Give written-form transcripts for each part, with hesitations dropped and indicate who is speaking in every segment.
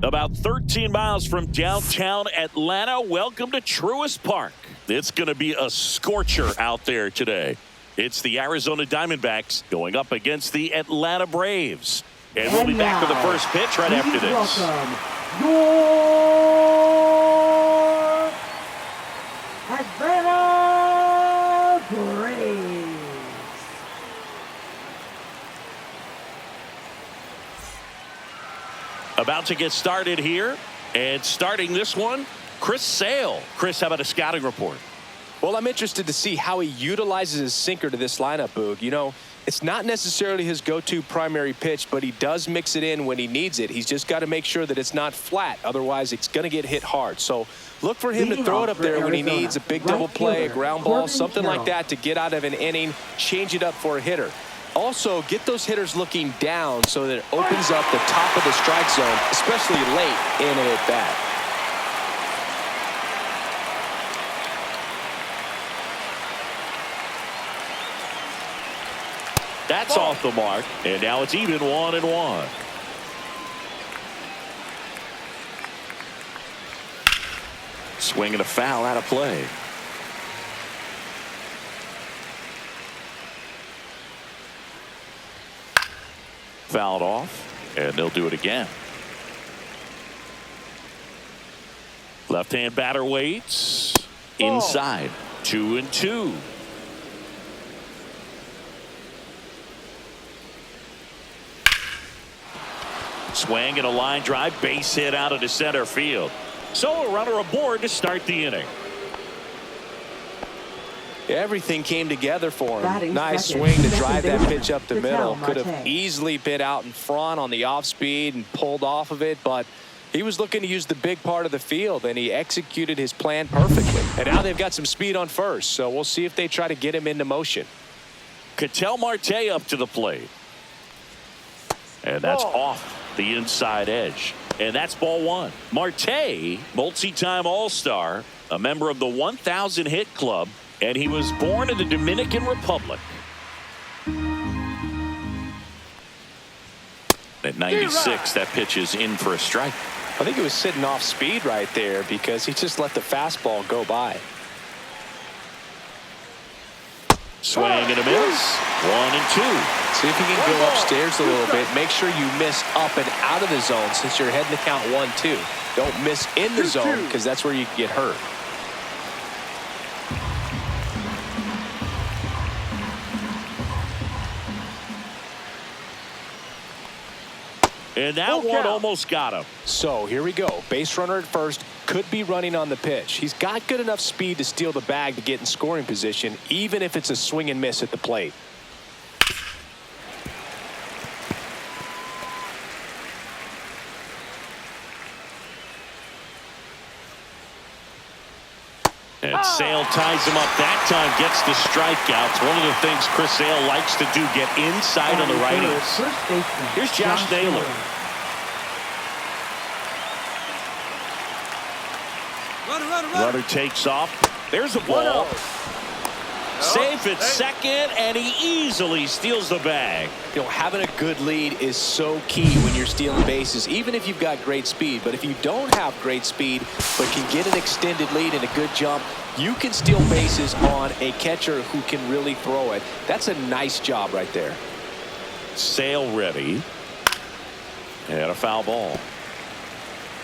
Speaker 1: About 13 miles from downtown Atlanta. Welcome to Truist Park. It's going to be a scorcher out there today. It's the Arizona Diamondbacks going up against the Atlanta Braves. And we'll be back with the first pitch right after this.
Speaker 2: Welcome your Atlanta Braves.
Speaker 1: About to get started here, and starting this one, Chris Sale. Chris, how about a scouting report?
Speaker 3: Well, I'm interested to see how he utilizes his sinker to this lineup, Boog. You know, it's not necessarily his go-to primary pitch, but he does mix it in when he needs it. He's just got to make sure that it's not flat. Otherwise, it's going to get hit hard. So look for him to throw it up there when he needs a big double play, a ground ball, something like that to get out of an inning, change it up for a hitter. Also, get those hitters looking down so that it opens up the top of the strike zone, especially late in an at-bat.
Speaker 1: That's off the mark, and now it's even 1-1. Swing and a foul out of play. Fouled off, and they'll do it again. Left-hand batter waits. Inside. 2-2. Swing and a line drive, base hit out of the center field. So a runner aboard to start the inning.
Speaker 3: Everything came together for him.
Speaker 2: Batting
Speaker 3: nice
Speaker 2: second.
Speaker 3: swing to
Speaker 2: Second
Speaker 3: drive that
Speaker 2: baseman,
Speaker 3: pitch up the middle. Could have easily been out in front on the off speed and pulled off of it, but he was looking to use the big part of the field, and he executed his plan perfectly. And now they've got some speed on first, so we'll see if they try to get him into motion.
Speaker 1: Ketel Marte up to the plate. And that's off the inside edge. And that's ball one. Marte, multi-time All-Star, a member of the 1,000 hit club, and he was born in the Dominican Republic. At 96, that pitch is in for a strike.
Speaker 3: I think he was sitting off speed right there because he just let the fastball go by.
Speaker 1: Swing and a miss. 1-2.
Speaker 3: See if you can go upstairs a little bit. Make sure you miss up and out of the zone since you're heading to count 1-2. Don't miss in the zone because that's where you can get hurt.
Speaker 1: And that one almost got him.
Speaker 3: So here we go. Base runner at first. Could be running on the pitch. He's got good enough speed to steal the bag to get in scoring position, even if it's a swing and miss at the plate.
Speaker 1: And Sale ties him up that time, gets the strikeouts. One of the things Chris Sale likes to do, get inside on the righties. Here's Josh Naylor. Runner takes off. There's a ball. Safe at second, and he easily steals the bag.
Speaker 3: You know, having a good lead is so key when you're stealing bases, even if you've got great speed. But if you don't have great speed but can get an extended lead and a good jump, you can steal bases on a catcher who can really throw it. That's a nice job right there.
Speaker 1: Sale ready. And a foul ball.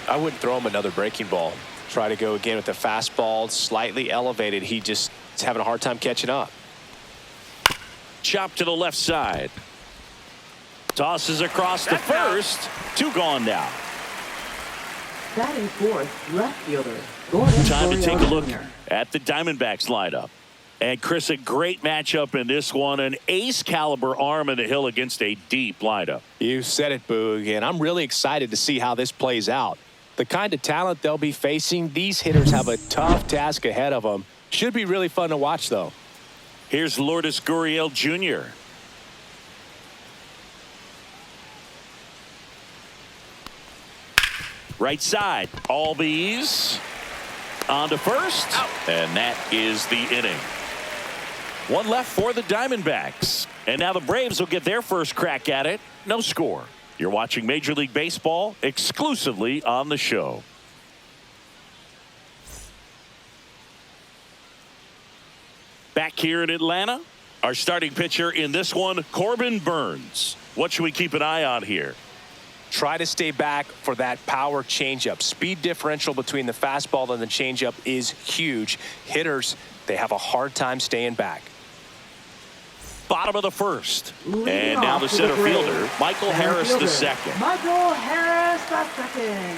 Speaker 3: I wouldn't throw him another breaking ball. Try to go again with the fastball, slightly elevated. He just is having a hard time catching up.
Speaker 1: Chop to the left side. Tosses across the first. Two gone now.
Speaker 2: Batting fourth, left fielder.
Speaker 1: Time to take a look at the Diamondbacks lineup. And Chris, a great matchup in this one. An ace caliber arm in the hill against a deep lineup.
Speaker 3: You said it, Boog, and I'm really excited to see how this plays out. The kind of talent they'll be facing, these hitters have a tough task ahead of them. Should be really fun to watch, though.
Speaker 1: Here's Lourdes Gurriel Jr. Right side, Albies on to first, and that is the inning. One left for the Diamondbacks, and now the Braves will get their first crack at it. No score. You're watching Major League Baseball exclusively on the show. Back here in Atlanta, our starting pitcher in this one, Corbin Burns. What should we keep an eye on here?
Speaker 3: Try to stay back for that power changeup. Speed differential between the fastball and the changeup is huge. Hitters, they have a hard time staying back.
Speaker 1: Bottom of the first. And now the center fielder, Michael Harris the second.
Speaker 2: Michael Harris the second.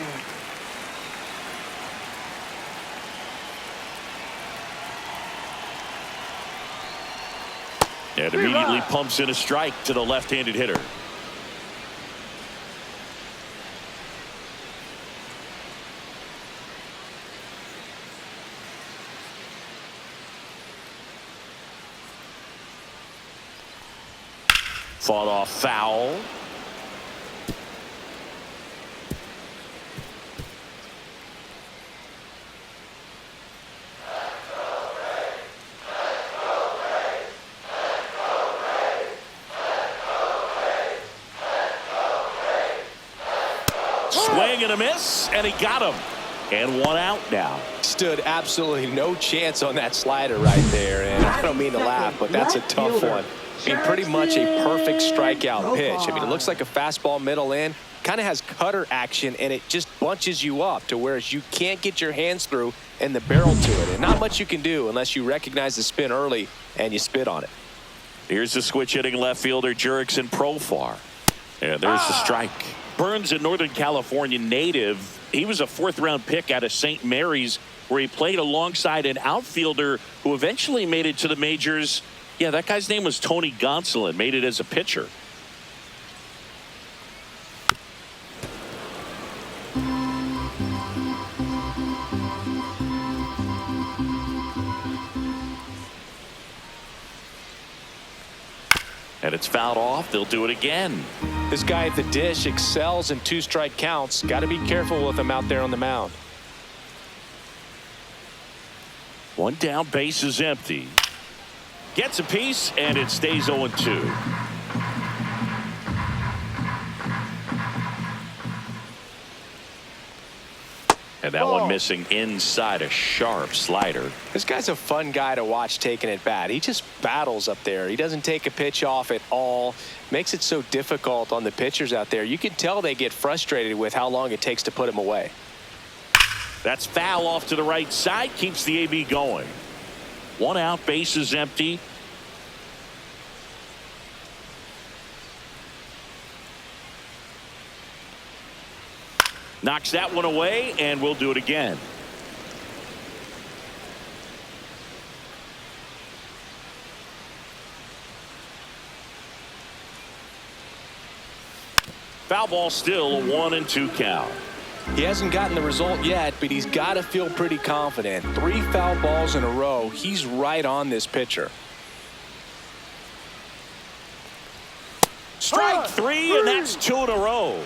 Speaker 1: And immediately pumps in a strike to the left-handed hitter. Fought off foul. Swing and a miss, and he got him. And one out now.
Speaker 3: Stood absolutely no chance on that slider right there. And I don't mean to laugh, but that's a tough one. I mean, pretty much a perfect strikeout pitch. I mean, it looks like a fastball middle in. Kind of has cutter action, and it just bunches you up to whereas you can't get your hands through and the barrel to it. And not much you can do unless you recognize the spin early and you spit on it.
Speaker 1: Here's the switch hitting left fielder Jurickson Profar. And there's the strike. Burns, a Northern California native. He was a fourth-round pick out of St. Mary's, where he played alongside an outfielder who eventually made it to the majors. Yeah, that guy's name was Tony Gonsolin, made it as a pitcher. And it's fouled off. They'll do it again.
Speaker 3: This guy at the dish excels in two-strike counts. Got to be careful with him out there on the mound.
Speaker 1: One down, base is empty. Gets a piece, and it stays 0-2. And that one missing inside, a sharp slider.
Speaker 3: This guy's a fun guy to watch taking at bat. He just battles up there. He doesn't take a pitch off at all. Makes it so difficult on the pitchers out there. You can tell they get frustrated with how long it takes to put him away.
Speaker 1: That's foul off to the right side. Keeps the AB going. One out, base is empty. Knocks that one away, and we'll do it again. Foul ball still, a 1-2 count.
Speaker 3: He hasn't gotten the result yet, but he's got to feel pretty confident. 3 foul balls in a row. He's right on this pitcher.
Speaker 1: Strike 3, and that's 2 in a row.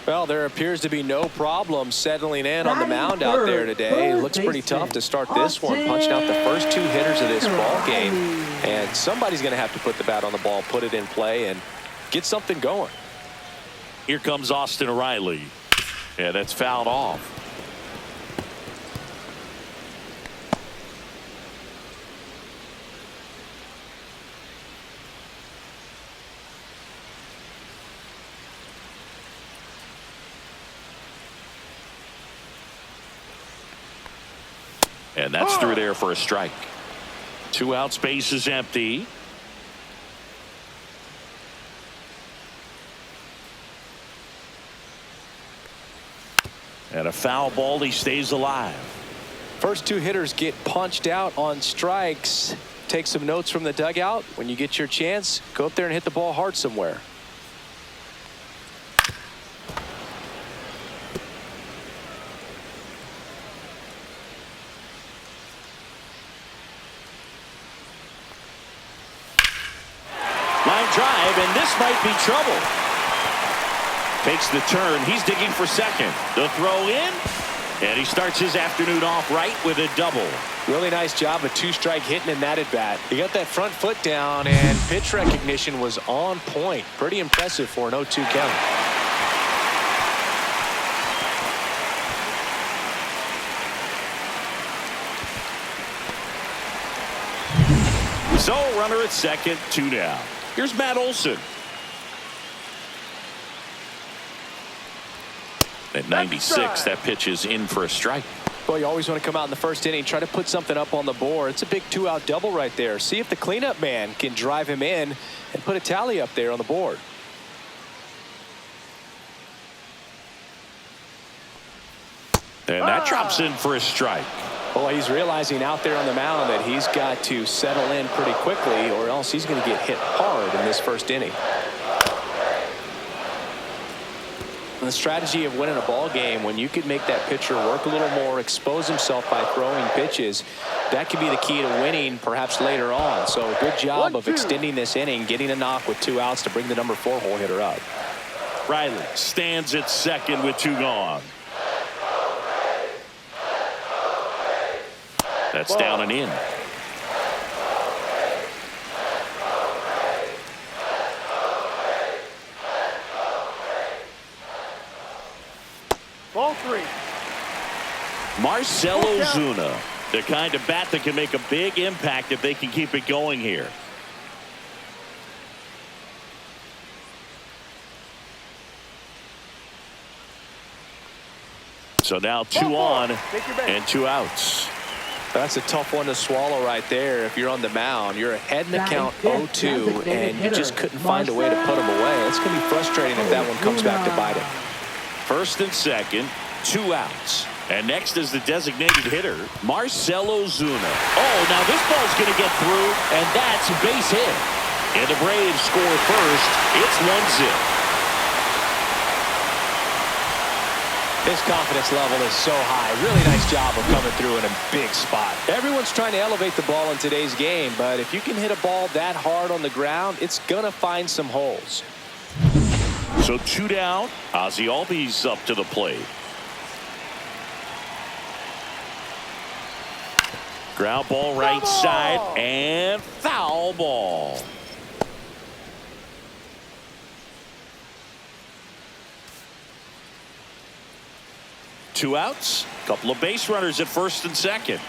Speaker 3: Well, there appears to be no problem settling in on the mound out there today. It looks pretty tough to start this one, punching out the first 2 hitters of this ball game. And somebody's going to have to put the bat on the ball, put it in play, and get something going.
Speaker 1: Here comes Austin Riley. Yeah, that's fouled off. And that's through there for a strike. 2 outs, base is empty. And a foul ball, he stays alive.
Speaker 3: First 2 hitters get punched out on strikes. Take some notes from the dugout. When you get your chance, go up there and hit the ball hard somewhere.
Speaker 1: Line drive, and this might be trouble. Takes the turn. He's digging for second. The throw in, And he starts his afternoon off right with a double.
Speaker 3: Really nice job of two-strike hitting in that at-bat. He got that front foot down, and pitch recognition was on point. Pretty impressive for an 0-2 count.
Speaker 1: So, runner at second, 2 down. Here's Matt Olson. At 96, that pitch is in for a strike.
Speaker 3: Well, you always want to come out in the first inning, try to put something up on the board. It's a big 2-out double right there. See if the cleanup man can drive him in and put a tally up there on the board.
Speaker 1: And that drops in for a strike.
Speaker 3: Well, he's realizing out there on the mound that he's got to settle in pretty quickly, or else he's going to get hit hard in this first inning. The strategy of winning a ball game, when you could make that pitcher work a little more, expose himself by throwing pitches, that could be the key to winning perhaps later on. So a good job of extending this inning, getting a knock with 2 outs to bring the number 4 hole hitter up.
Speaker 1: Riley stands at second with 2 gone. That's down and in.
Speaker 2: Ball 3.
Speaker 1: Marcell Ozuna, the kind of bat that can make a big impact if they can keep it going here. So now 2 on and 2 outs.
Speaker 3: That's a tough one to swallow right there. If you're on the mound, you're ahead in the count 0-2, and you just couldn't find a way to put them away. It's going to be frustrating if that one comes back to bite him.
Speaker 1: First and second, 2 outs. And next is the designated hitter, Marcell Ozuna. Oh, now this ball's going to get through, and that's a base hit. And the Braves score first. It's 1-0.
Speaker 3: His confidence level is so high. Really nice job of coming through in a big spot. Everyone's trying to elevate the ball in today's game, but if you can hit a ball that hard on the ground, it's going to find some holes.
Speaker 1: So 2 down. Ozzie Albies up to the plate. Ground ball right side and foul ball. Two outs, couple of base runners at first and second.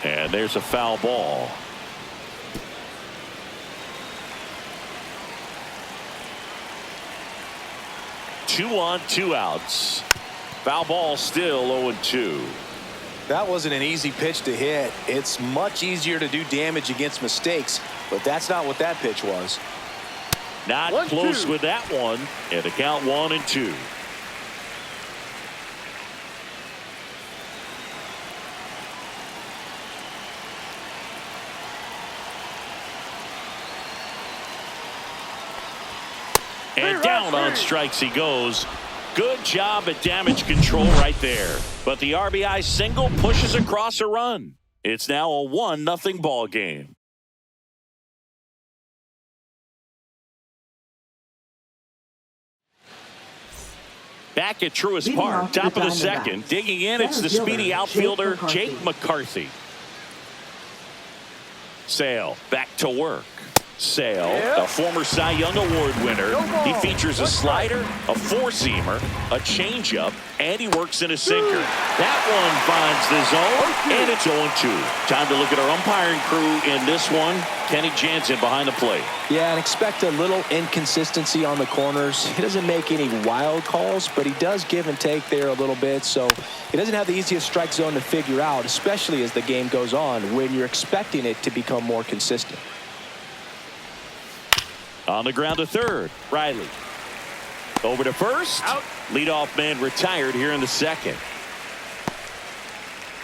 Speaker 1: And there's a foul ball. Two on, 2 outs. Foul ball still 0-2.
Speaker 3: That wasn't an easy pitch to hit. It's much easier to do damage against mistakes, but that's not what that pitch was.
Speaker 1: Not close with that one. And the count 1-2. And down on strikes he goes. Good job at damage control right there. But the RBI single pushes across a run. It's now a 1-0 ball game. Back at Truist Park, top of the second. Digging in, it's the speedy outfielder, Jake McCarthy. Sale back to work. Sale, a former Cy Young Award winner. He features a slider, a four-seamer, a changeup, and he works in a sinker. That one finds the zone, and it's 0-2. Time to look at our umpiring crew in this one. Kenny Jansen behind the plate.
Speaker 3: Yeah, and expect a little inconsistency on the corners. He doesn't make any wild calls, but he does give and take there a little bit, so he doesn't have the easiest strike zone to figure out, especially as the game goes on, when you're expecting it to become more consistent.
Speaker 1: On the ground to third, Riley. Over to first. Out. Leadoff man retired here in the second.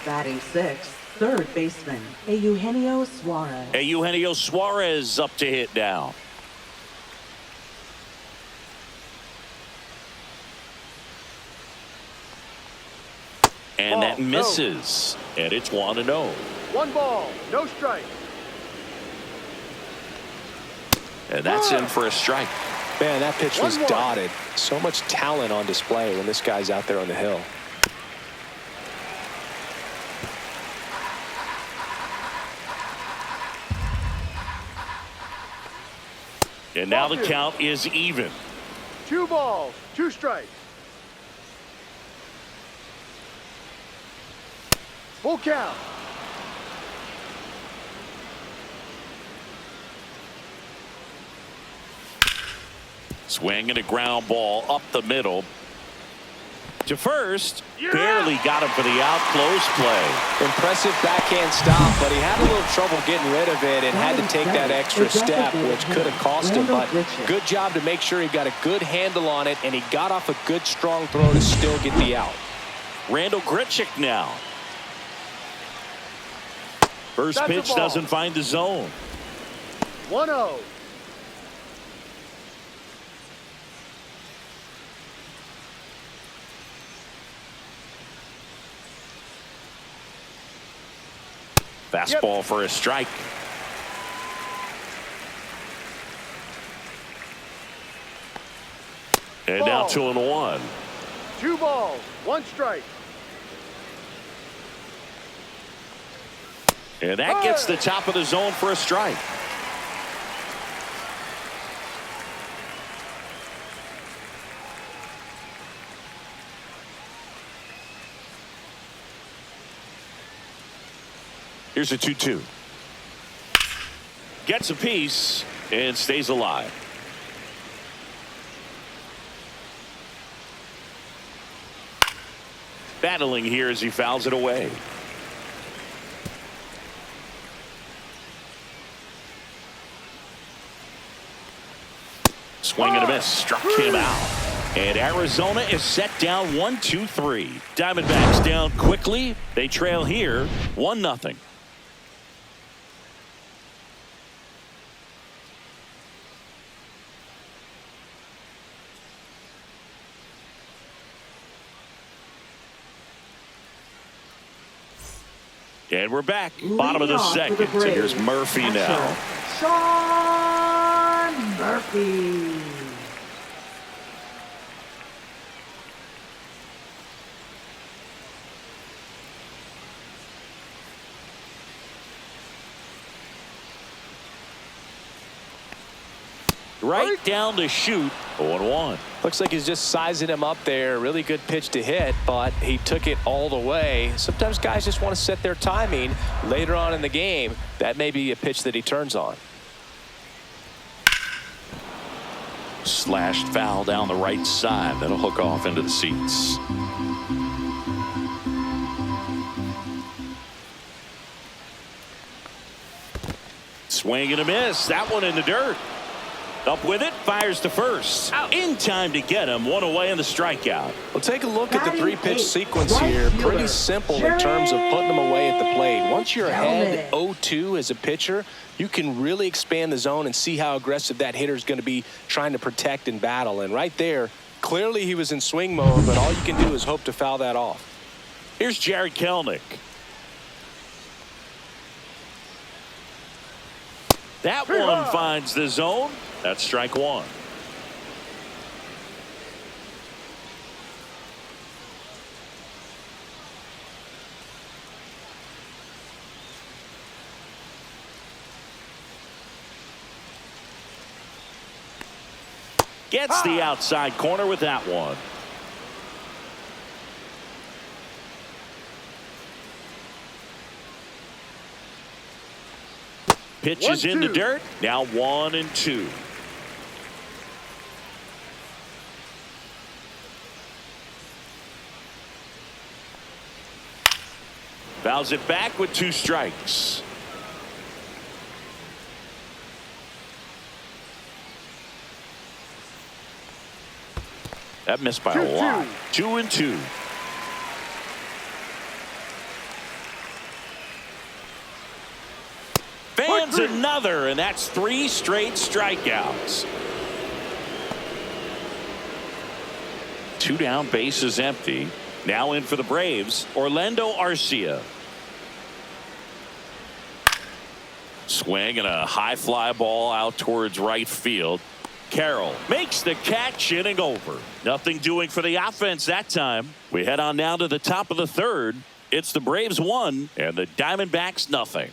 Speaker 2: Batting sixth, third baseman, Eugenio Suarez.
Speaker 1: Eugenio Suarez up to hit now. And that misses. No. And it's 1-0.
Speaker 4: 1 ball, no strike.
Speaker 1: And that's in for a strike.
Speaker 3: Man, that pitch was
Speaker 4: 1-1.
Speaker 3: dotted. So much talent on display when this guy's out there on the hill.
Speaker 1: And now the count is even.
Speaker 4: 2 balls, 2 strikes. Full count.
Speaker 1: Swing and a ground ball up the middle. To first, barely got him for the out. Close play.
Speaker 3: Impressive backhand stop, but he had a little trouble getting rid of it and had to take that extra step, which could have cost him. But good job to make sure he got a good handle on it, and he got off a good, strong throw to still get the out.
Speaker 1: Randall Grichuk now. First
Speaker 4: That's a
Speaker 1: pitch
Speaker 4: ball.
Speaker 1: doesn't find the zone.
Speaker 4: 1-0.
Speaker 1: Fastball for a strike. And now
Speaker 4: Ball.
Speaker 1: 2-1.
Speaker 4: 2 balls, 1 strike.
Speaker 1: And that gets the top of the zone for a strike. Here's a 2-2. Gets a piece and stays alive. Battling here as he fouls it away. Swing and a miss. Struck him out. And Arizona is set down 1-2-3. Diamondbacks down quickly. They trail here 1-0. And we're back. Bottom of the second. And here's Murphy now.
Speaker 2: Sean Murphy.
Speaker 1: Right down the chute. 0-1.
Speaker 3: Looks like he's just sizing him up there. Really good pitch to hit, but he took it all the way. Sometimes guys just want to set their timing later on in the game. That may be a pitch that he turns on.
Speaker 1: Slashed foul down the right side. That'll hook off into the seats. Swing and a miss. That one in the dirt. Up with it, fires to first. Out. In time to get him. One away in the strikeout.
Speaker 3: Well, take a look at the
Speaker 2: Batting
Speaker 3: 3-pitch
Speaker 2: eighth,
Speaker 3: sequence
Speaker 2: right
Speaker 3: here.
Speaker 2: fielder,
Speaker 3: Pretty simple in terms of putting them away at the plate. Once you're ahead 0-2 as a pitcher, you can really expand the zone and see how aggressive that hitter is going to be trying to protect and battle. And right there, clearly he was in swing mode, but all you can do is hope to foul that off.
Speaker 1: Here's Jared Kelenic. That one finds the zone. That's strike one. Gets the outside corner with that one. Pitch is in the dirt. Now 1-2. Fouls it back with 2 strikes. That missed by a lot. 2-2. Fans another, and that's 3 straight strikeouts. 2 down, bases empty. Now in for the Braves, Orlando Arcia. Swing and a high fly ball out towards right field. Carroll makes the catch, inning over. Nothing doing for the offense that time. We head on down to the top of the third. It's the Braves 1 and the Diamondbacks nothing.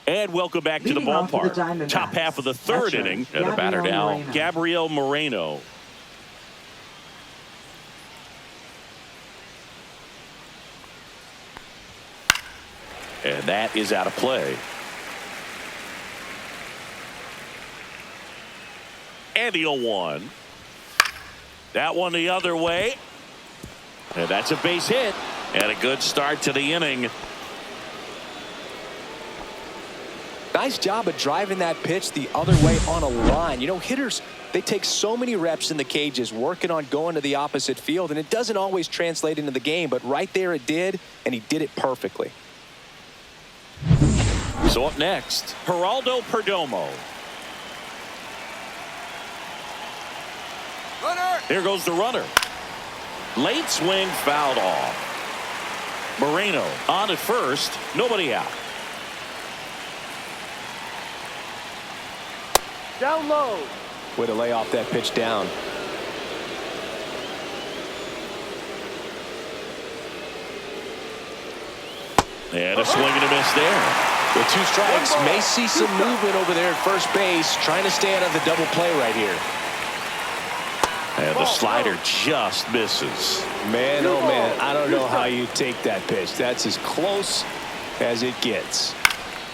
Speaker 1: And welcome back to the
Speaker 2: Leading off for the
Speaker 1: ballpark.
Speaker 2: Diamondbacks,
Speaker 1: Top half of the third
Speaker 2: catcher,
Speaker 1: inning. And the batter now,
Speaker 2: Moreno.
Speaker 1: Gabriel Moreno. And that is out of play. And the 0-1. That one the other way. And that's a base hit. And a good start to the inning.
Speaker 3: Nice job of driving that pitch the other way on a line. You know, hitters, they take so many reps in the cages working on going to the opposite field, and it doesn't always translate into the game, but right there it did, and he did it perfectly.
Speaker 1: So up next, Geraldo Perdomo.
Speaker 5: Runner.
Speaker 1: Here goes the runner. Late swing fouled off. Moreno on at first, nobody out.
Speaker 4: Down low.
Speaker 3: Way to lay off that pitch down.
Speaker 1: And a swing and a miss there.
Speaker 3: With 2 strikes, may see some movement over there at first base, trying to stay out of the double play right here.
Speaker 1: And the slider just misses.
Speaker 3: Man, oh man, I don't know how you take that pitch. That's as close as it gets.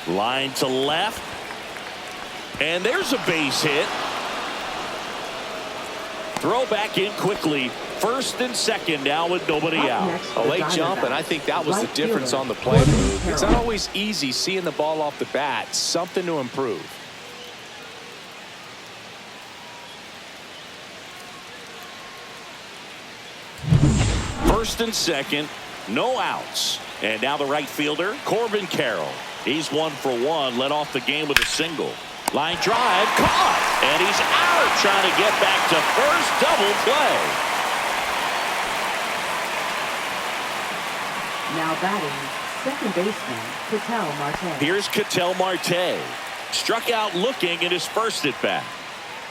Speaker 1: Line to left. And there's a base hit. Throw back in quickly. First and second now with nobody out.
Speaker 3: A late jump, and I think that was the difference on the play. It's not always easy seeing the ball off the bat. Something to improve.
Speaker 1: First and second, no outs. And now the right fielder, Corbin Carroll. He's 1 for 1, led off the game with a single. Line drive, caught, and he's out, trying to get back to first, double play.
Speaker 2: Now batting, second baseman, Ketel Marte.
Speaker 1: Here's Ketel Marte. Struck out looking in his first at bat.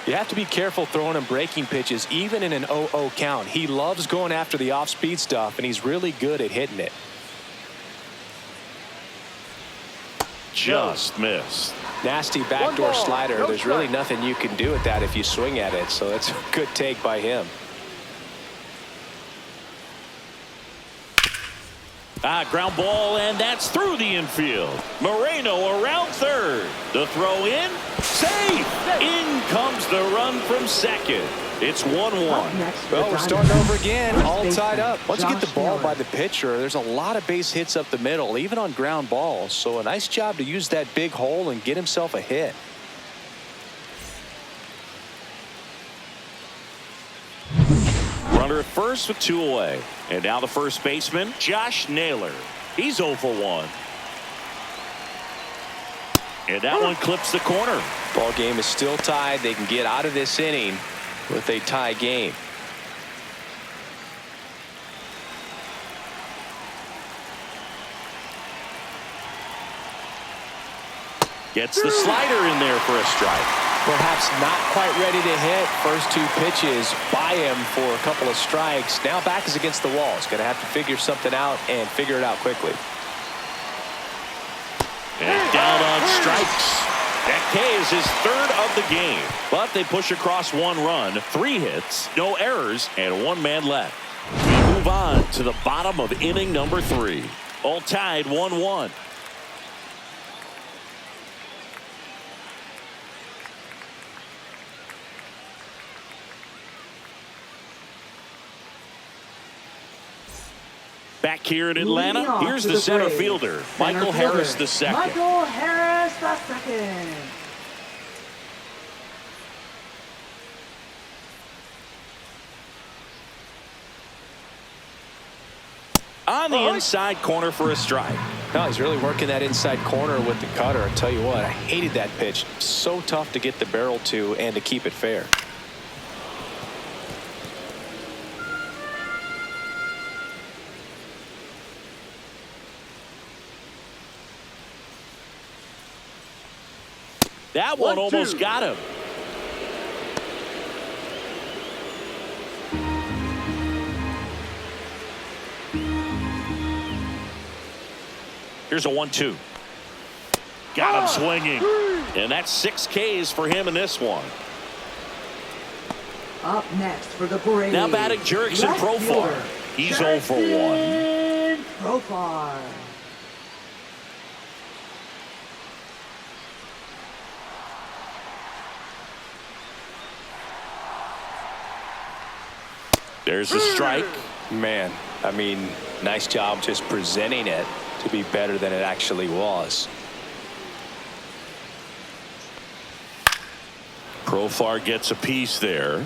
Speaker 3: You have to be careful throwing him breaking pitches, even in an 0-0 count. He loves going after the off-speed stuff, and he's really good at hitting it.
Speaker 1: Just missed.
Speaker 3: Nasty backdoor
Speaker 4: ball,
Speaker 3: slider.
Speaker 4: no
Speaker 3: There's really
Speaker 4: strike.
Speaker 3: nothing you can do with that if you swing at it, so that's a good take by him.
Speaker 1: Ground ball, and that's through the infield. Moreno around third. The throw in, safe. In comes the run from second. It's 1-1.
Speaker 2: Up next for
Speaker 3: Well,
Speaker 2: the
Speaker 3: we're starting
Speaker 2: Diamondbacks,
Speaker 3: over again,
Speaker 2: first
Speaker 3: all tied
Speaker 2: baseman,
Speaker 3: up. Once you get the
Speaker 2: Josh
Speaker 3: ball
Speaker 2: Naylor.
Speaker 3: by the pitcher, there's a lot of base hits up the middle, even on ground balls. So a nice job to use that big hole and get himself a hit.
Speaker 1: Runner at first with 2 away. And now the first baseman, Josh Naylor. He's 0 for 1. And that one clips the corner.
Speaker 3: Ball game is still tied. They can get out of this inning with a tie game.
Speaker 1: Gets the slider in there for a strike.
Speaker 3: Perhaps not quite ready to hit. First 2 pitches by him for a couple of strikes. Now back is against the wall. He's going to have to figure something out and figure it out quickly.
Speaker 1: And down on strikes. That K is his 3rd of the game. But they push across 1 run, 3 hits, no errors, and 1 man left. We move on to the bottom of inning number 3. All tied 1-1. Back here in Atlanta,
Speaker 2: Leading off
Speaker 1: here's
Speaker 2: to
Speaker 1: the center
Speaker 2: Braves,
Speaker 1: fielder,
Speaker 2: center
Speaker 1: Michael
Speaker 2: fielder,
Speaker 1: Harris II.
Speaker 2: Michael Harris II.
Speaker 1: On the inside corner for a strike.
Speaker 3: No, he's really working that inside corner with the cutter. I tell you what, I hated that pitch. So tough to get the barrel to and to keep it fair.
Speaker 1: That one
Speaker 4: 1-2.
Speaker 1: almost got him. Here's a 1-2. Got him swinging. And that's 6 Ks for him in this one.
Speaker 2: Up next for the Braves.
Speaker 1: Now batting Jurickson
Speaker 2: left
Speaker 1: Profar.
Speaker 2: fielder,
Speaker 1: He's 0 for 1.
Speaker 2: Jurickson Profar.
Speaker 1: There's the strike.
Speaker 3: Man, I mean, nice job just presenting it to be better than it actually was.
Speaker 1: Profar gets a piece there.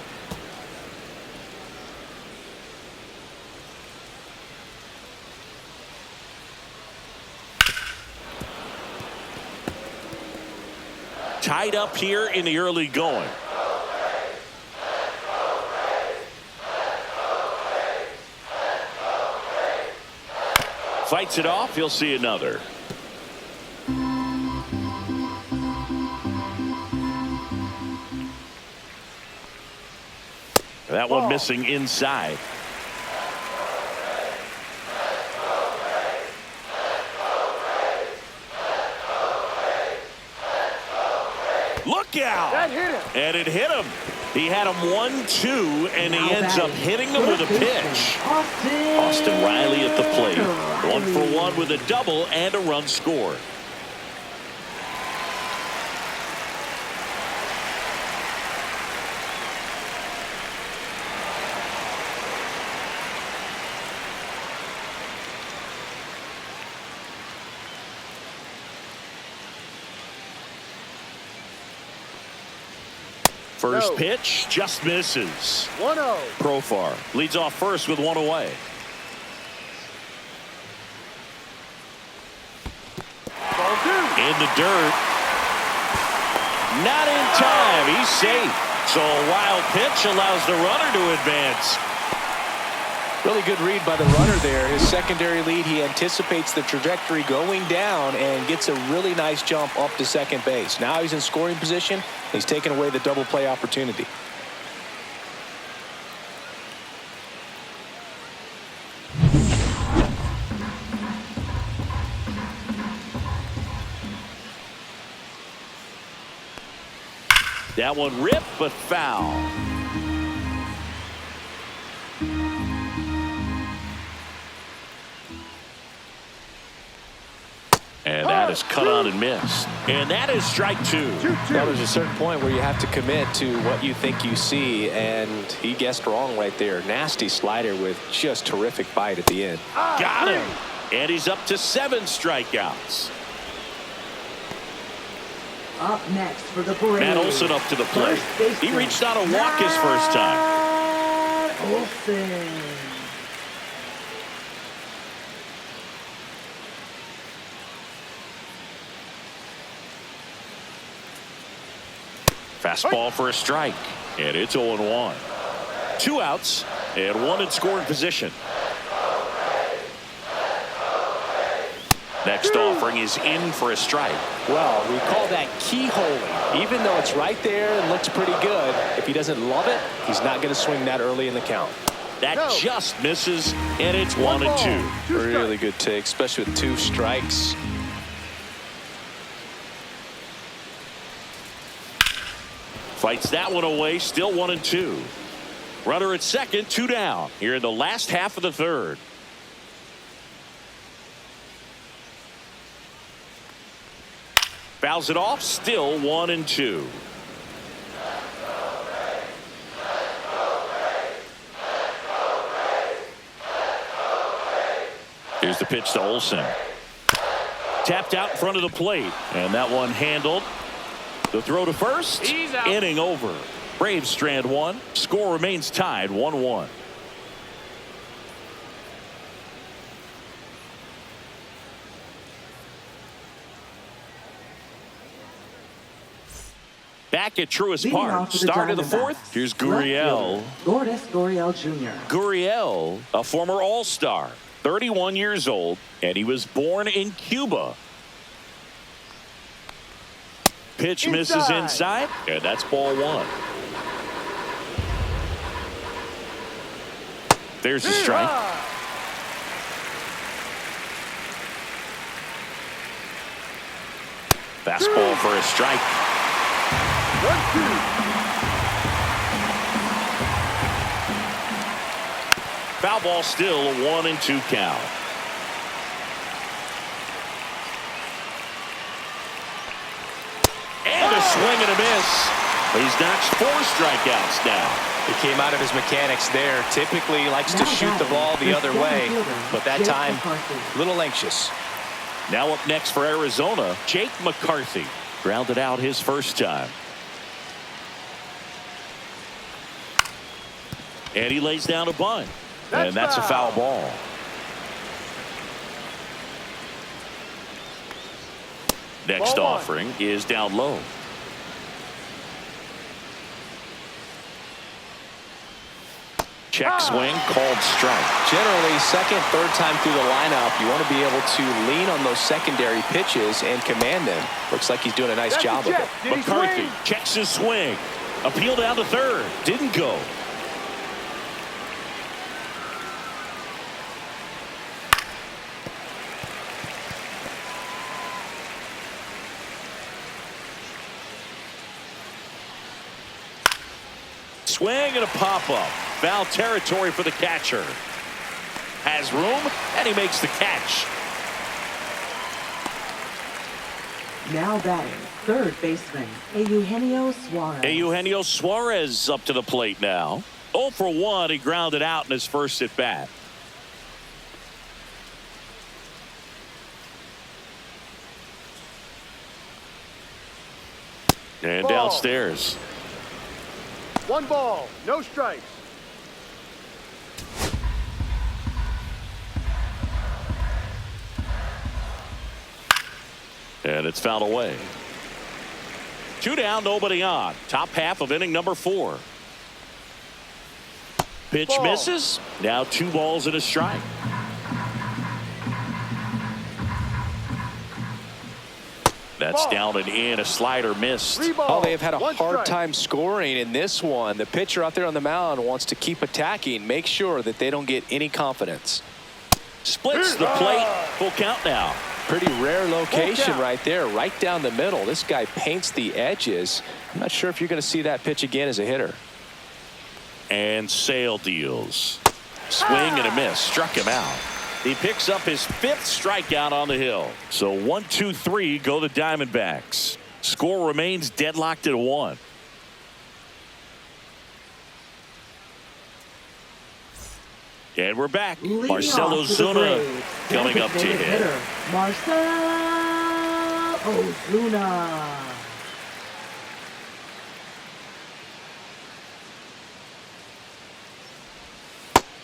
Speaker 1: Tied up here in the early going. Fights it off. He'll see another. That one missing inside. Look out!
Speaker 4: That hit him.
Speaker 1: And it hit him. He had him 1-2, and he ends up hitting him with a pitch. Austin Riley at the plate. 1 for 1 with a double and a run scored. First pitch just misses.
Speaker 4: 1-0.
Speaker 1: Profar leads off first with 1 away.
Speaker 4: Ball 2.
Speaker 1: In the dirt. Not in time. He's safe. So a wild pitch allows the runner to advance.
Speaker 3: Really good read by the runner there. His secondary lead, he anticipates the trajectory going down and gets a really nice jump up to second base. Now he's in scoring position. He's taken away the double play opportunity.
Speaker 1: That one ripped but foul. And that is cut on and missed. And that is strike 2.
Speaker 4: 2-2.
Speaker 3: Well, there's a certain point where you have to commit to what you think you see, and he guessed wrong right there. Nasty slider with just terrific bite at the end.
Speaker 1: Got him. And he's up to 7 strikeouts.
Speaker 2: Up next for the Braves.
Speaker 1: Matt Olson up to the plate.
Speaker 2: First baseman,
Speaker 1: He reached out a walk his first time.
Speaker 2: Matt Olson.
Speaker 1: Fastball for a strike. And it's 0-1. 2 outs and 1 in scoring position. Next offering is in for a strike.
Speaker 3: Well, we call that keyholing. Even though it's right there and looks pretty good, if he doesn't love it, he's not going to swing that early in the count.
Speaker 1: That just misses, and it's 1-2.
Speaker 3: Really good take, especially with 2 strikes.
Speaker 1: Fights that one away, still 1-2. Runner at second, 2 down here in the last half of the third. Fouls it off, still 1-2. Here's the pitch to Olson. Tapped out in front of the plate, and that one handled. The throw to first.
Speaker 5: He's out.
Speaker 1: Inning over. Braves strand 1. Score remains tied 1-1. Back at Truist
Speaker 2: Leading
Speaker 1: Park.
Speaker 2: off for the
Speaker 1: Start of the
Speaker 2: Diamondbacks,
Speaker 1: 4th. Here's
Speaker 2: left fielder,
Speaker 1: Gurriel.
Speaker 2: Lourdes Gurriel Jr.
Speaker 1: Gurriel, a former All-Star, 31 years old, and he was born in Cuba. Pitch misses inside, and that's ball one. There's a strike. Fastball for a strike.
Speaker 4: 1-2.
Speaker 1: Foul ball still a 1-2 count. And a swing and a miss. He's notched 4 strikeouts now.
Speaker 3: He came out of his mechanics there. Typically he likes to shoot the ball the other way, but that time a little anxious.
Speaker 1: Now up next for Arizona, Jake McCarthy. Grounded out his first time. And he lays down a bunt. And that's a foul ball. Next offering is down low. Check swing, called strike.
Speaker 3: Generally, second, third time through the lineup, you want to be able to lean on those secondary pitches and command them. Looks like he's doing a nice job of it.
Speaker 1: McCarthy checks his swing. Appeal down to third. Didn't go. Swing and a pop-up. Foul territory for the catcher. Has room, and he makes the catch.
Speaker 2: Now batting, third baseman, Eugenio Suarez.
Speaker 1: Eugenio Suarez up to the plate now. 0 for 1. He grounded out in his first at bat. And downstairs.
Speaker 4: 1 ball, no strikes.
Speaker 1: And it's fouled away. 2 down, nobody on. Top half of inning number 4. Pitch misses. Now 2 balls and a strike. That's down and in. A slider missed.
Speaker 3: Oh, they have had a hard time scoring in this one. The pitcher out there on the mound wants to keep attacking. Make sure that they don't get any confidence.
Speaker 1: Splits the plate. Full count now.
Speaker 3: Pretty rare location right there, right down the middle. This guy paints the edges. I'm not sure if you're going to see that pitch again as a hitter.
Speaker 1: And Sale deals. Swing and a miss. Struck him out. He picks up his 5th strikeout on the hill. So 1, 2, 3 go the Diamondbacks. Score remains deadlocked at 1. And we're back. Marcell Ozuna coming up to hit.
Speaker 2: Marcell Ozuna.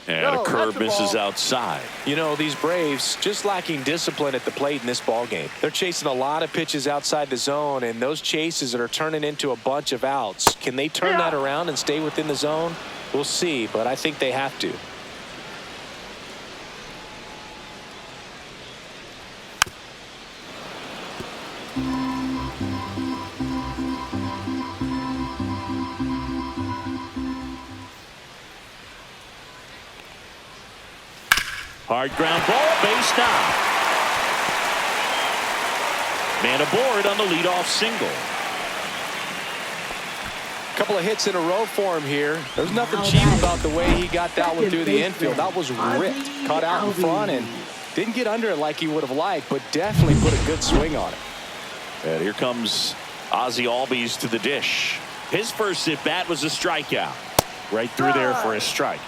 Speaker 1: And a curve misses outside.
Speaker 3: You know, these Braves just lacking discipline at the plate in this ball game. They're chasing a lot of pitches outside the zone, and those chases that are turning into a bunch of outs. Can they turn that around and stay within the zone? We'll see, but I think they have to.
Speaker 1: Hard ground ball, base knock. Man aboard on the leadoff single.
Speaker 3: Couple of hits in a row for him here. There's nothing cheap about the way he got that one through the infield. That was ripped, caught out in front, and didn't get under it like he would have liked, but definitely put a good swing on it.
Speaker 1: And here comes Ozzie Albies to the dish. His first at bat was a strikeout. Right through there for a strike.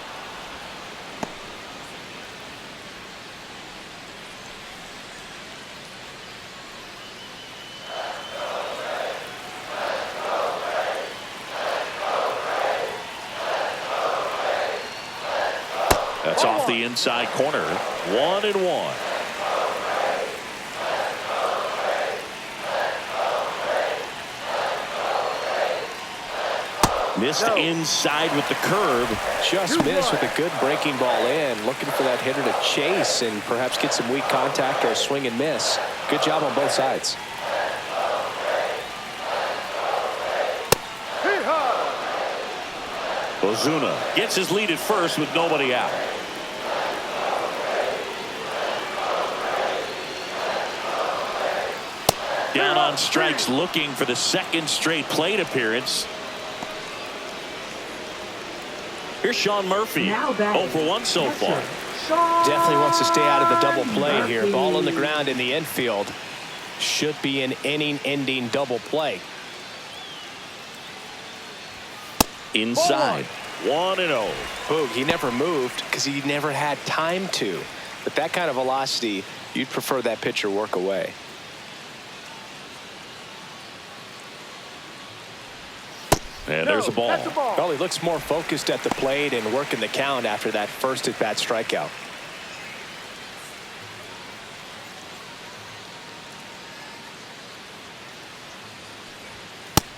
Speaker 1: That's off the inside corner. 1-1. Missed inside with the curve.
Speaker 3: Just missed with a good breaking ball in. Looking for that hitter to chase and perhaps get some weak contact or a swing and miss. Good job on both sides.
Speaker 1: Ozuna gets his lead at first with nobody out. Down on strikes, looking for the second straight plate appearance. Here's Sean Murphy. 0 for 1 so far.
Speaker 3: Definitely wants to stay out of the double play here. Ball on the ground in the infield. Should be an inning-ending double play.
Speaker 1: Inside. 1-0.
Speaker 3: Boog, he never moved because he never had time to. But that kind of velocity, you'd prefer that pitcher work away.
Speaker 1: And there's a ball.
Speaker 3: Well, he looks more focused at the plate and working the count after that first at-bat strikeout.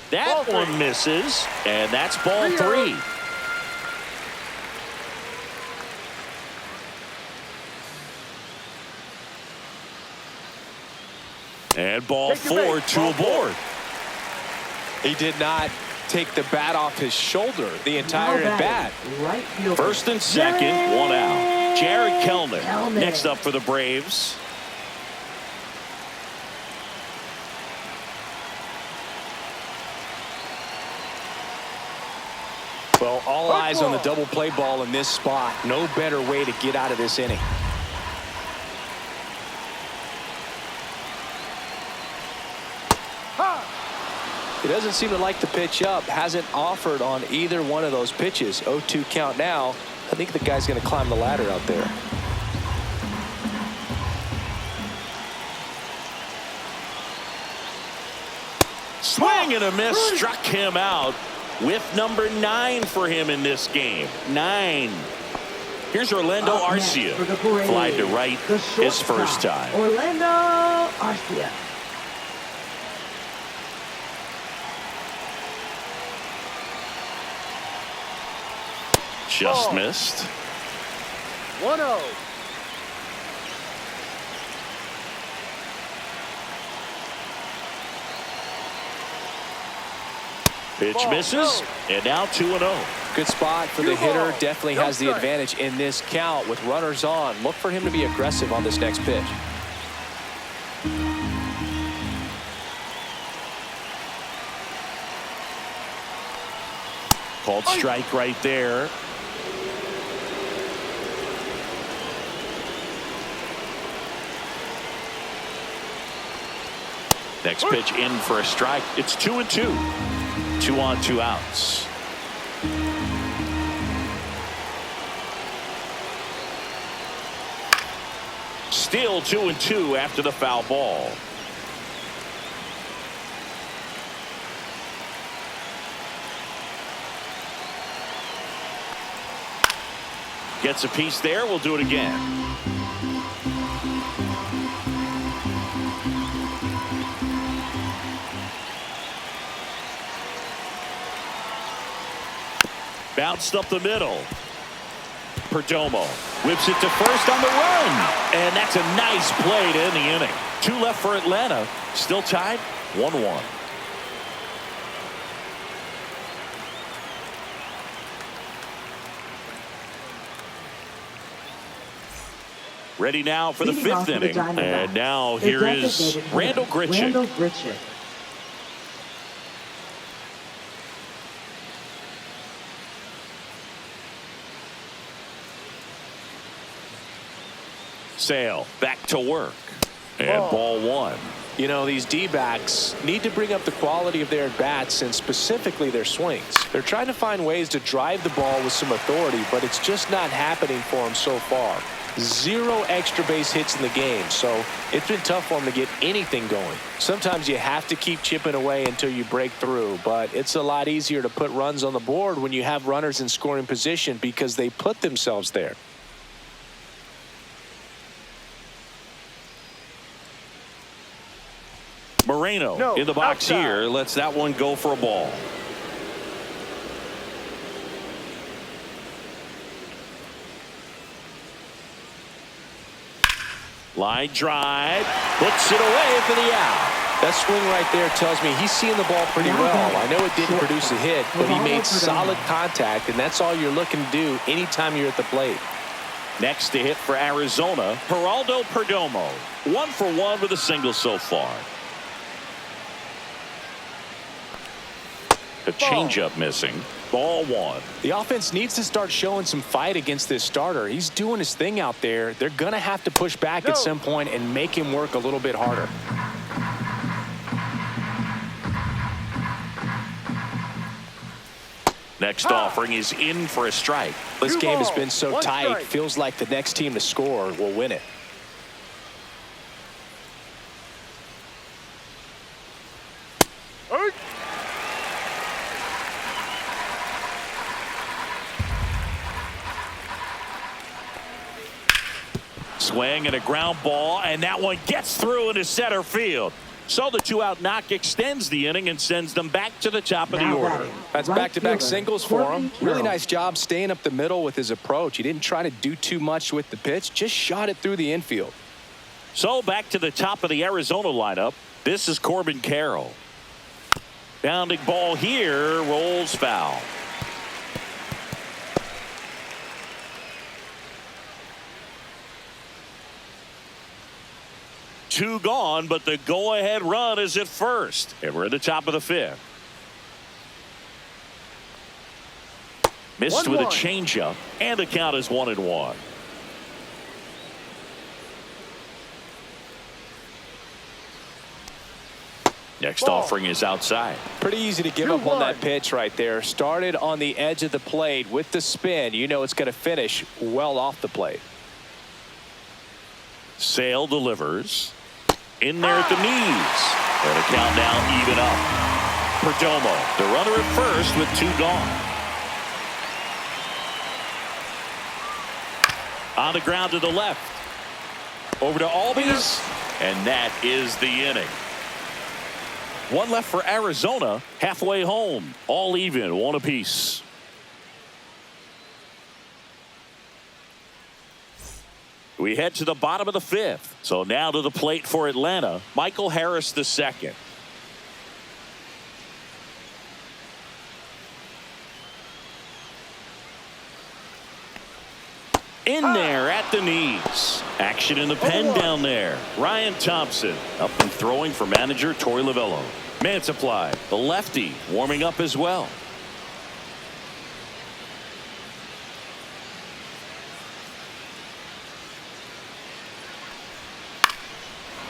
Speaker 1: That one misses, and that's ball 3. And ball 4, 2 aboard.
Speaker 3: He did not take the bat off his shoulder the entire at bat.
Speaker 1: First and second, 1 out. Jared Kelnick next up for the Braves.
Speaker 3: Well, all eyes on the double play ball in this spot. No better way to get out of this inning. He doesn't seem to like the pitch up. Hasn't offered on either one of those pitches. 0-2 count now. I think the guy's going to climb the ladder out there.
Speaker 1: Swing and a miss, struck him out with number 9 for him in this game. 9. Here's Orlando Arcia. Fly to right his first time.
Speaker 2: Orlando Arcia.
Speaker 1: Just missed.
Speaker 4: 1-0.
Speaker 1: Pitch misses, and now 2-0.
Speaker 3: Good spot for the hitter. Definitely has the advantage in this count with runners on. Look for him to be aggressive on this next pitch.
Speaker 1: Called strike right there. Next pitch in for a strike. It's 2-2. 2 on, 2 outs. Still 2-2 after the foul ball. Gets a piece there. We'll do it again. Bounced up the middle. Perdomo whips it to first on the run. And that's a nice play to end the inning. 2 left for Atlanta. Still tied 1-1. Ready now for the 5th inning. And now here is Randall Grichuk. Sale back to work. And ball 1.
Speaker 3: You know, these D-backs need to bring up the quality of their at-bats and specifically their swings. They're trying to find ways to drive the ball with some authority, but it's just not happening for them so far. 0 extra base hits in the game, so it's been tough for them to get anything going. Sometimes you have to keep chipping away until you break through, but it's a lot easier to put runs on the board when you have runners in scoring position because they put themselves there.
Speaker 1: Moreno in the box
Speaker 4: outside.
Speaker 1: here. Lets that one go for a ball. Line drive. Puts it away for the out.
Speaker 3: That swing right there tells me he's seeing the ball pretty well. I know it didn't produce a hit, but he made solid contact, and that's all you're looking to do anytime you're at the plate.
Speaker 1: Next to hit for Arizona, Geraldo Perdomo. 1 for 1 with a single so far. A changeup missing. Ball 1.
Speaker 3: The offense needs to start showing some fight against this starter. He's doing his thing out there. They're going to have to push back at some point and make him work a little bit harder.
Speaker 1: Next offering is in for a strike.
Speaker 3: This game has been so tight, feels like the next team to score will win it.
Speaker 1: Swing and a ground ball, and that one gets through into center field. So the 2-out knock extends the inning and sends them back to the top of the order.
Speaker 3: That's back-to-back singles for him. Really nice job staying up the middle with his approach. He didn't try to do too much with the pitch, just shot it through the infield.
Speaker 1: So back to the top of the Arizona lineup. This is Corbin Carroll. Bounding ball here, rolls foul. Two gone, but the go-ahead run is at first. And we're at the top of the 5th. Missed with a changeup, and the count is 1-1. Next offering is outside.
Speaker 3: Pretty easy to give up on that pitch right there. Started on the edge of the plate with the spin. You know it's going to finish well off the plate.
Speaker 1: Sale delivers. In there at the knees. And the count now even up. Perdomo, the runner at first with 2 gone. On the ground to the left. Over to Albies. And that is the inning. 1 left for Arizona. Halfway home. All even. 1 apiece. We head to the bottom of the 5th. So now to the plate for Atlanta, Michael Harris II. In there at the knees. Action in the pen down there. Ryan Thompson up and throwing for manager Torey Lovullo. Man supply, the lefty, warming up as well.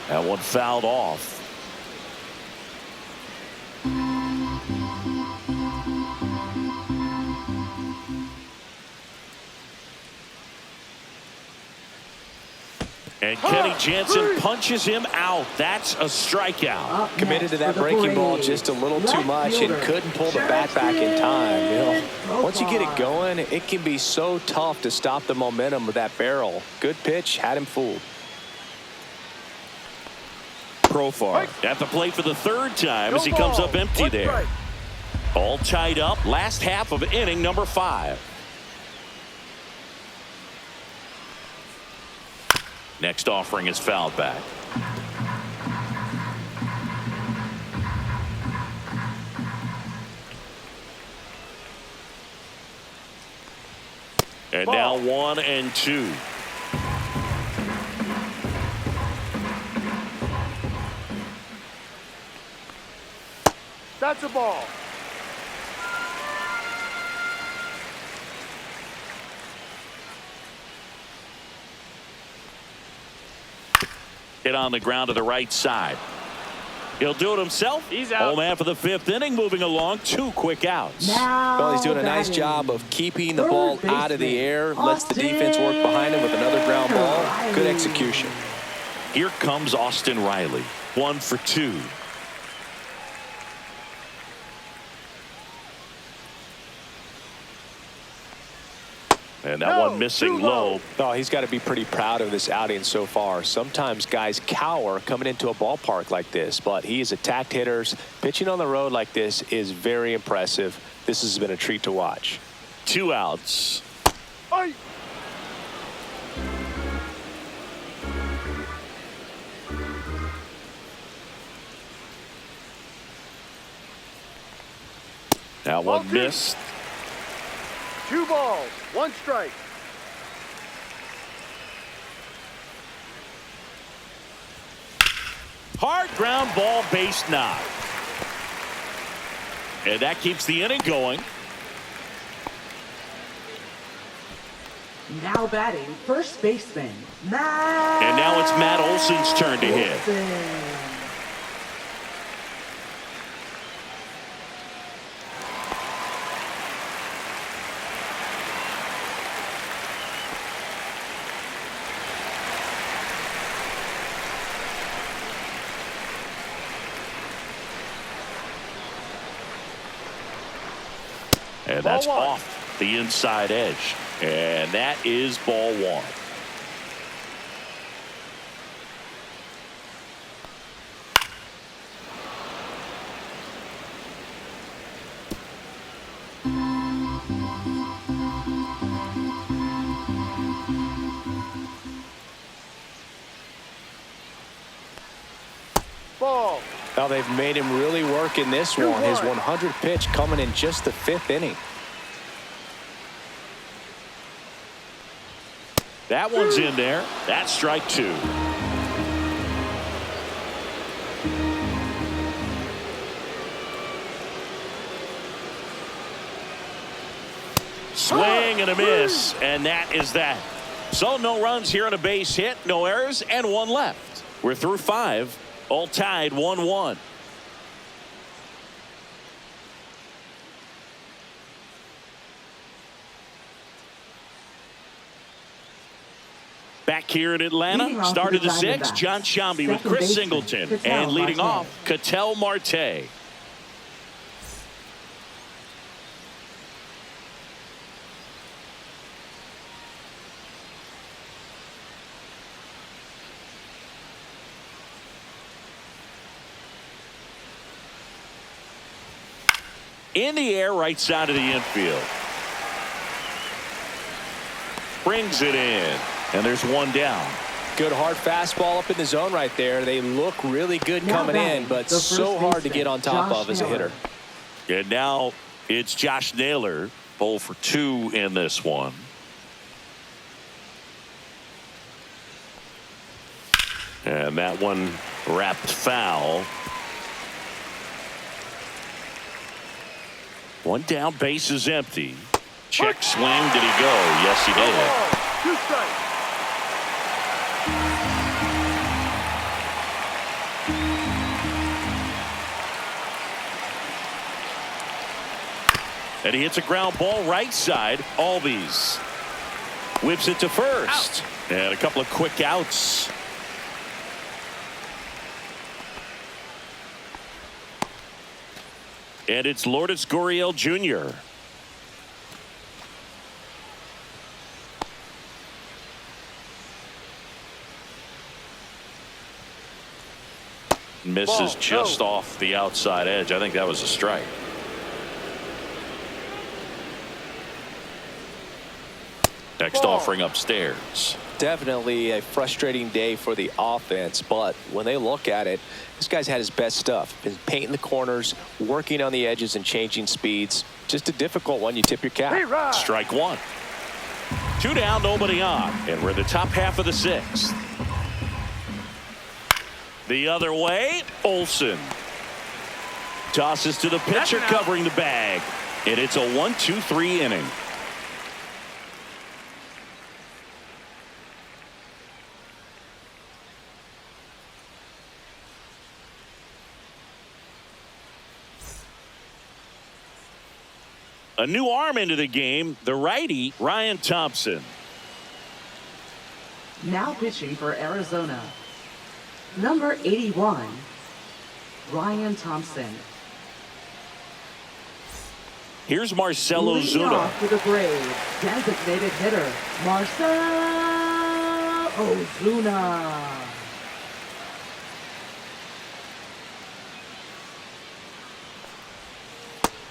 Speaker 1: That one fouled off. And Kenny Jansen punches him out. That's a strikeout.
Speaker 3: Committed to that breaking ball just a little too much and couldn't pull the bat back in time. You know, once you get it going, it can be so tough to stop the momentum with that barrel. Good pitch, had him fooled.
Speaker 1: Profar at the plate for the 3rd time as he comes up empty there. All tied up. Last half of inning number 5. Next offering is fouled back. And now 1-2.
Speaker 4: That's a ball.
Speaker 1: Hit on the ground to the right side. He'll do it himself.
Speaker 4: He's out.
Speaker 1: Old man for the 5th inning, moving along. 2 quick outs.
Speaker 3: Well, he's doing a nice job of keeping the ball out of the air. Lets the defense work behind him with another ground ball. Good execution.
Speaker 1: Here comes Austin Riley. 1 for 2. And that one missing low.
Speaker 3: Oh, he's got to be pretty proud of this outing so far. Sometimes guys cower coming into a ballpark like this, but he has attacked hitters. Pitching on the road like this is very impressive. This has been a treat to watch.
Speaker 1: 2 outs.
Speaker 4: Aye.
Speaker 1: That
Speaker 4: Ball
Speaker 1: one
Speaker 4: two.
Speaker 1: missed.
Speaker 4: 2 balls, 1 strike.
Speaker 1: Hard ground ball, base knock. And that keeps the inning going.
Speaker 2: Now batting first baseman, Matt.
Speaker 1: And now it's Matt Olson's turn to hit.
Speaker 2: Olson.
Speaker 1: And
Speaker 4: Ball
Speaker 1: that's
Speaker 4: one.
Speaker 1: off the inside edge. And that is ball 1.
Speaker 4: Ball.
Speaker 3: Now they've made him really work in this one. His
Speaker 4: 2-1.
Speaker 3: 100 pitch coming in just the 5th inning.
Speaker 1: That one's in there. That's strike 2. Swing and a miss, and that is that. So no runs here on a base hit, no errors, and 1 left. We're through 5, all tied 1-1. Back here in
Speaker 2: Leading
Speaker 1: Atlanta,
Speaker 2: off
Speaker 1: start
Speaker 2: for
Speaker 1: of the
Speaker 2: the
Speaker 1: 6th,
Speaker 2: Diamondbacks.
Speaker 1: John Shambi with
Speaker 2: Second
Speaker 1: Chris
Speaker 2: baseman,
Speaker 1: Singleton.
Speaker 2: Ketel
Speaker 1: And leading
Speaker 2: Marte.
Speaker 1: off, Ketel Marte. In the air, right side of the infield. Brings it in, and there's 1 down.
Speaker 3: Good hard fastball up in the zone right there. They look really good
Speaker 2: Now
Speaker 3: coming in,
Speaker 2: batting,
Speaker 3: but
Speaker 2: the first
Speaker 3: so hard to
Speaker 2: baseman,
Speaker 3: get on top
Speaker 2: Josh
Speaker 3: of as a
Speaker 2: Naylor.
Speaker 3: hitter.
Speaker 1: And now it's Josh Naylor, 0 for 2 in this one. And that one wrapped foul. 1 down, base is empty. Check swing, did he go? Yes, he did.
Speaker 4: Ball. 2 strikes.
Speaker 1: And he hits a ground ball right side. Albies whips it to first. And a couple of quick outs. And it's Lourdes Gurriel Jr. Misses
Speaker 4: Ball,
Speaker 1: just
Speaker 4: no.
Speaker 1: off the outside edge. I think that was a strike. Next
Speaker 4: Ball.
Speaker 1: offering upstairs.
Speaker 3: Definitely a frustrating day for the offense, but when they look at it, this guy's had his best stuff. Been painting the corners, working on the edges, and changing speeds. Just a difficult one. You tip your cap.
Speaker 4: Hey, Rod.
Speaker 1: Strike 1. 2 down, nobody on. And we're in the top half of the 6th. The other way, Olson. Tosses to the pitcher, covering the bag. And it's a 1-2-3 inning. A new arm into the game, the righty, Ryan Thompson.
Speaker 2: Now pitching for Arizona, number 81, Ryan Thompson.
Speaker 1: Here's Marcell
Speaker 2: Leading
Speaker 1: Ozuna.
Speaker 2: off for the Braves, designated hitter, Marcell Ozuna.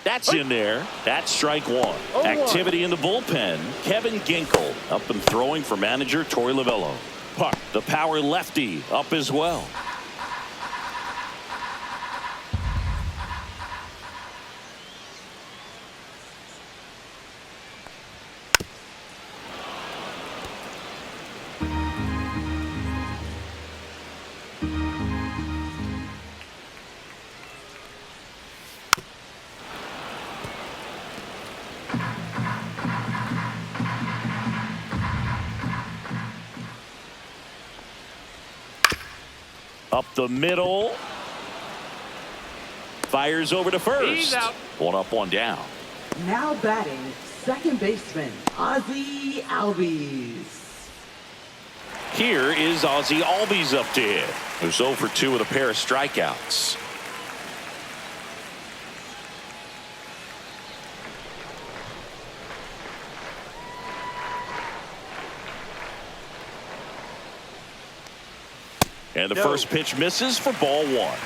Speaker 1: That's in there. That's strike 1.
Speaker 4: 0-1.
Speaker 1: Activity in the bullpen. Kevin Ginkel up and throwing for manager Torey Lovello. Puck, the power lefty, up as well. Up the middle. Fires over to first.
Speaker 4: He's out.
Speaker 1: One up, one down.
Speaker 2: Now batting, second baseman, Ozzie Albies.
Speaker 1: Here is Ozzie Albies up to hit, who's 0 for 2 with a pair of strikeouts. And the first pitch misses for ball 1.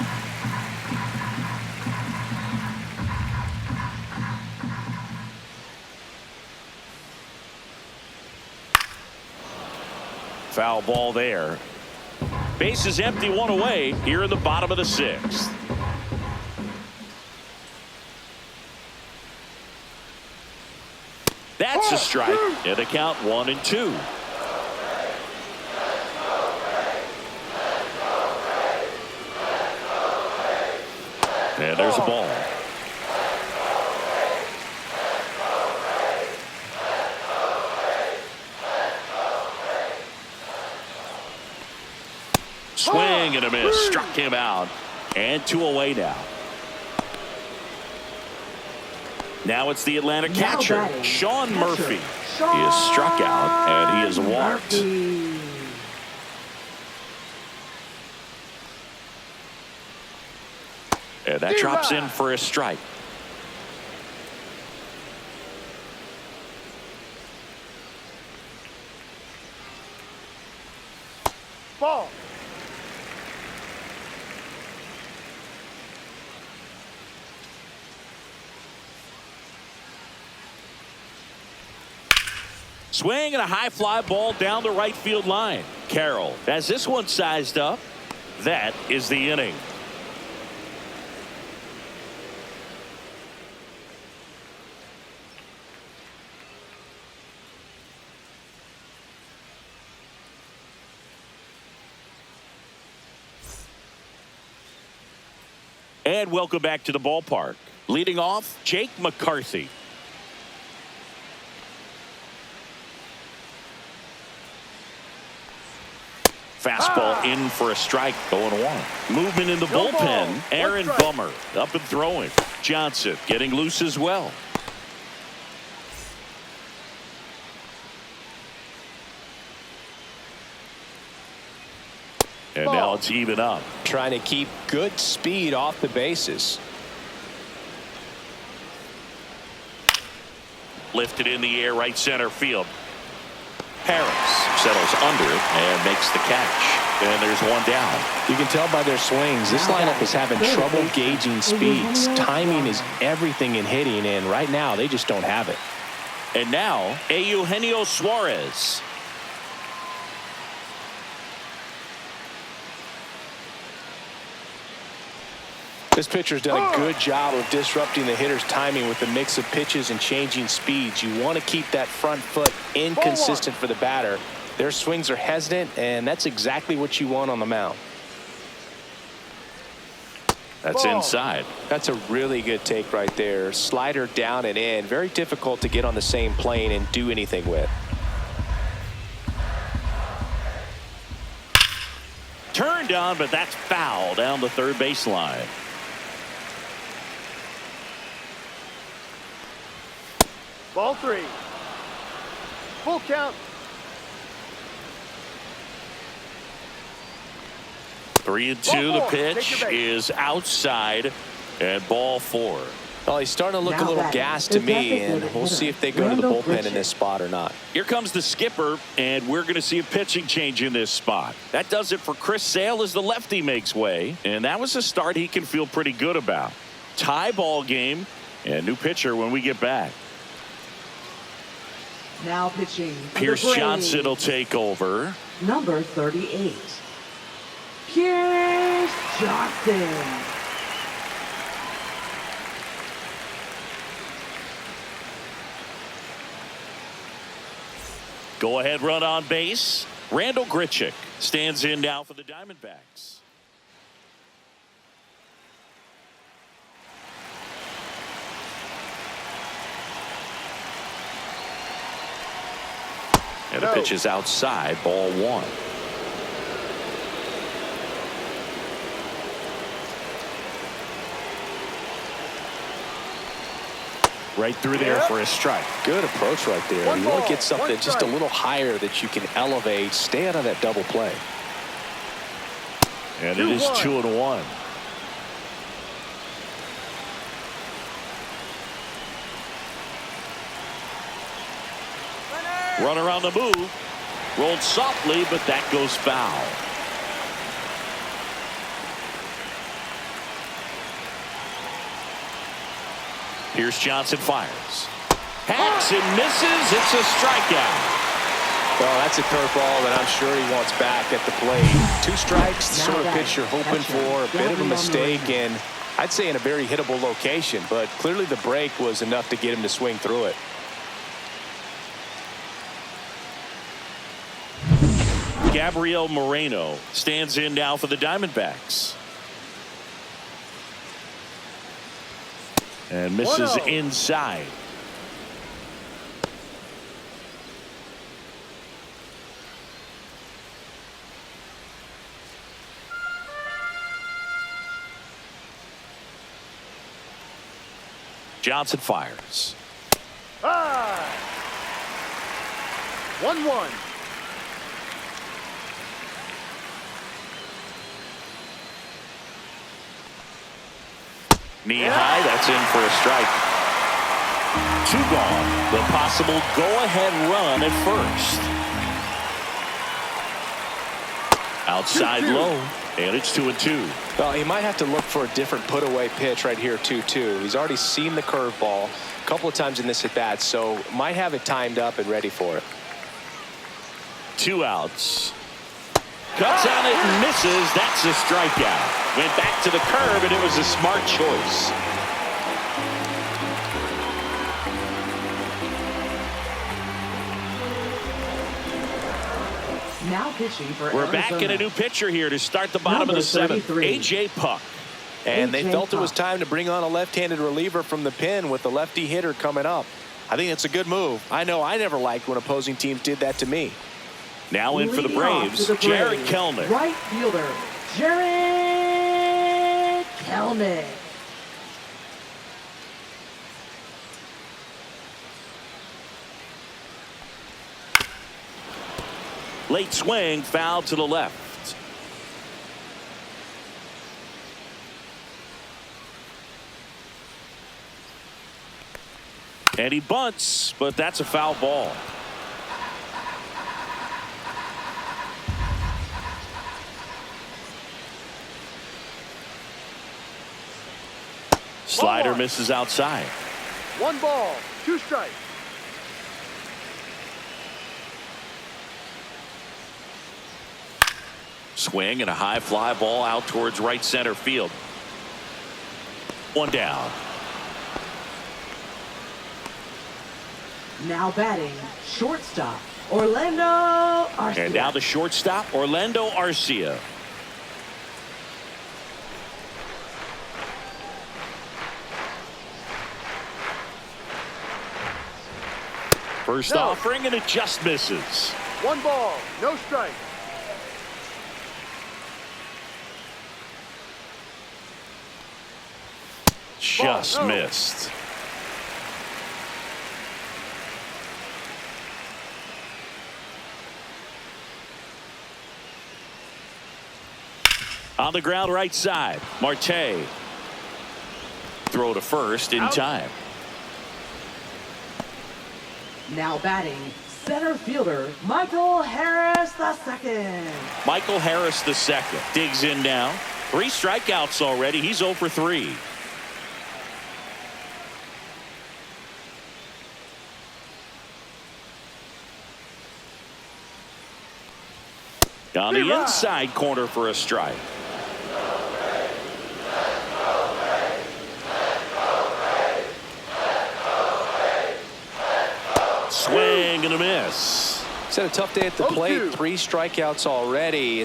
Speaker 1: Foul ball there. Base is empty, 1 away here in the bottom of the 6th. That's a strike, and the count 1-2. And there's a ball. Swing and a miss. Struck him out. And 2 away now. Now it's the Atlanta catcher, Sean Murphy. He is struck out and he is walked. And that drops in for a strike.
Speaker 4: Ball.
Speaker 1: Swing and a high fly ball down the right field line. Carroll has this one sized up. That is the inning. And welcome back to the ballpark. Leading off, Jake McCarthy. Fastball in for a strike, 0-1. Movement in the bullpen. Aaron Bummer up and throwing. Johnson getting loose as well. And now it's even up.
Speaker 3: Trying to keep good speed off the bases.
Speaker 1: Lifted in the air, right center field. Harris settles under it and makes the catch. And there's one down.
Speaker 3: You can tell by their swings, this lineup is having trouble gauging speeds. Timing is everything in hitting, and right now they just don't have it.
Speaker 1: And now, Eugenio Suarez.
Speaker 3: This pitcher's done a good job of disrupting the hitter's timing with the mix of pitches and changing speeds. You want to keep that front foot inconsistent for the batter. Their swings are hesitant, and that's exactly what you want on the mound.
Speaker 1: That's inside.
Speaker 3: That's a really good take right there. Slider down and in. Very difficult to get on the same plane and do anything with.
Speaker 1: Turned on, but that's foul down the third baseline.
Speaker 4: Ball 3. Full count.
Speaker 1: 3-2. The pitch is outside and ball 4.
Speaker 3: Well, he's starting to look a little gassed to me, and we'll see if they go to the bullpen in this spot or not.
Speaker 1: Here comes the skipper, and we're going to see a pitching change in this spot. That does it for Chris Sale as the lefty makes way, and that was a start he can feel pretty good about. Tie ball game, and new pitcher when we get back.
Speaker 2: Now pitching.
Speaker 1: Pierce Johnson will take over.
Speaker 2: Number 38. Pierce Johnson.
Speaker 1: Go ahead run on base. Randall Grichuk stands in now for the Diamondbacks. And the pitch is outside, ball 1. Right through there for a strike.
Speaker 3: Good approach right there.
Speaker 4: One
Speaker 3: You want
Speaker 4: ball,
Speaker 3: to get something
Speaker 4: one
Speaker 3: just a
Speaker 4: strike.
Speaker 3: little higher that you can elevate. Stay out of that double play.
Speaker 1: And it is 2-1. Runner on the move. Rolled softly, but that goes foul. Here's Johnson fires. Hacks and misses. It's a strikeout.
Speaker 3: Well, that's a curveball that I'm sure he wants back at the plate. 2 strikes, the sort of pitch you're hoping for. A bit of a mistake, and I'd say in a very hittable location. But clearly the break was enough to get him to swing through it.
Speaker 1: Gabriel Moreno stands in now for the Diamondbacks. And misses
Speaker 4: 1-0.
Speaker 1: inside. Johnson fires.
Speaker 4: 1-1.
Speaker 1: Knee high, that's in for a strike. 2 gone. The possible go-ahead run at first. Outside
Speaker 4: 2-2.
Speaker 1: low, and it's 2-2.
Speaker 3: Well, he might have to look for a different put-away pitch right here, 2-2. He's already seen the curveball a couple of times in this at-bat, so might have it timed up and ready for it.
Speaker 1: 2 outs. Cuts on it and misses. That's a strikeout. Went back to the curb, and it was a smart choice.
Speaker 2: Now pitching for
Speaker 1: We're back in
Speaker 2: Arizona.
Speaker 1: a new pitcher here to start the bottom of the
Speaker 2: Number
Speaker 1: 7th.
Speaker 2: 33.
Speaker 1: A.J. Puck.
Speaker 3: And they
Speaker 2: A.J.
Speaker 3: felt it was
Speaker 2: Puck.
Speaker 3: time to bring on a left-handed reliever from the pen with the lefty hitter coming up. I think it's a good move. I know I never liked when opposing teams did that to me.
Speaker 1: Now in for the
Speaker 2: Leading off
Speaker 1: Braves,
Speaker 2: to the
Speaker 1: Jared
Speaker 2: Braves,
Speaker 1: Kelnick.
Speaker 2: Right fielder, Jared Kelnick.
Speaker 1: Late swing, foul to the left. And he bunts, but that's a foul ball. Slider misses outside.
Speaker 4: 1 ball, 2 strikes.
Speaker 1: Swing and a high fly ball out towards right center field. 1 down.
Speaker 2: Now batting, shortstop, Orlando Arcia.
Speaker 1: And now the shortstop, Orlando Arcia. First
Speaker 4: No.
Speaker 1: offering, and it just misses.
Speaker 4: 1 ball, no strike.
Speaker 1: Just
Speaker 4: no.
Speaker 1: missed. On the ground right side, Marte. Throw to first in
Speaker 4: Out.
Speaker 1: time.
Speaker 2: Now batting, center fielder, Michael Harris II.
Speaker 1: Michael Harris II digs in now. 3 strikeouts already. He's 0 for 3. On the
Speaker 4: Right.
Speaker 1: inside corner for a strike. Swing and a miss.
Speaker 3: He's had a tough day at the
Speaker 4: 0-2.
Speaker 3: plate. 3 strikeouts already.